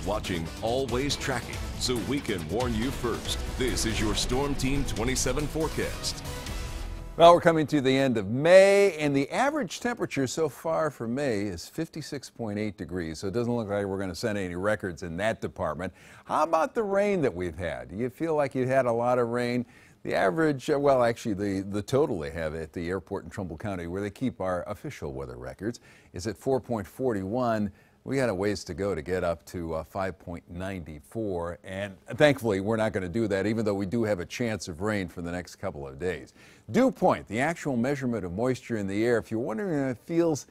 watching, always tracking, so we can warn you first. This is your Storm Team 27 forecast. Well, we're coming to the end of May, and the average temperature so far for May is 56.8 degrees, so it doesn't look like we're going to set any records in that department. How about the rain that we've had? Do you feel like you had a lot of rain? The average, well, actually, the total they have at the airport in Trumbull County, where they keep our official weather records, is at 4.41. We got a ways to go to get up to 5.94, and thankfully we're not going to do that, even though we do have a chance of rain for the next couple of days. Dew point, the actual measurement of moisture in the air, if you're wondering if it feels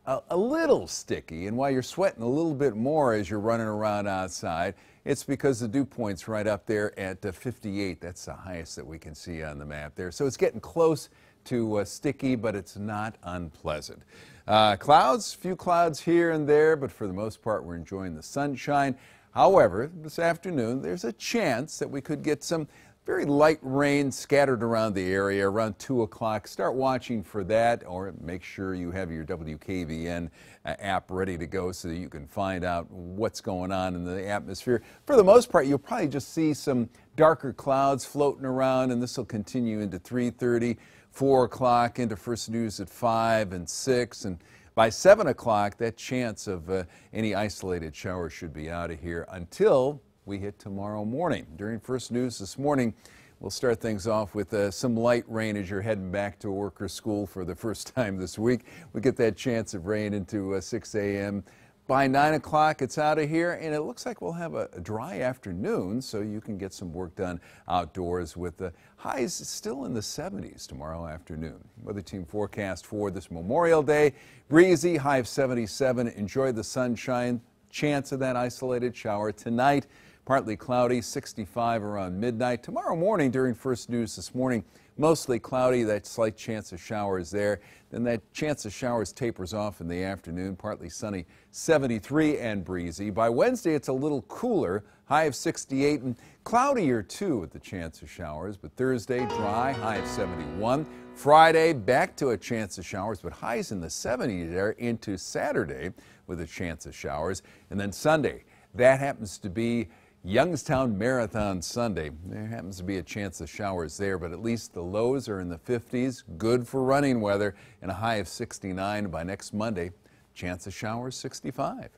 a little sticky and why you're sweating a little bit more as you're running around outside, it's because the dew point's right up there at 58. That's the highest that we can see on the map there. So it's getting close to sticky, but it's not unpleasant. Clouds, a few clouds here and there, but for the most part we're enjoying the sunshine. However, this afternoon there's a chance that we could get some very light rain scattered around the area around 2 o'clock. Start watching for that, or make sure you have your WKVN app ready to go so that you can find out what's going on in the atmosphere. For the most part, you'll probably just see some darker clouds floating around, and this will continue into 3:30, 4 o'clock, into first news at 5 and 6. And by 7 o'clock, that chance of any isolated showers should be out of here until we hit tomorrow morning. During first news this morning, we'll start things off with some light rain as you're heading back to work or school for the first time this week. We get that chance of rain into 6 a.m. By 9 o'clock, it's out of here, and it looks like we'll have a dry afternoon, so you can get some work done outdoors with the highs still in the 70s tomorrow afternoon. Weather team forecast for this Memorial Day: breezy, high of 77. Enjoy the sunshine. Chance of that isolated shower tonight. Partly cloudy, 65 around midnight. Tomorrow morning during first news this morning, mostly cloudy, that slight chance of showers there. Then that chance of showers tapers off in the afternoon, partly sunny, 73 and breezy. By Wednesday, it's a little cooler, high of 68 and cloudier too with the chance of showers. But Thursday, dry, high of 71. Friday, back to a chance of showers, but highs in the 70s there into Saturday with a chance of showers. And then Sunday, that happens to be Youngstown Marathon Sunday. There happens to be a chance of showers there, but at least the lows are in the 50s. Good for running weather, and a high of 69 by next Monday. Chance of showers, 65.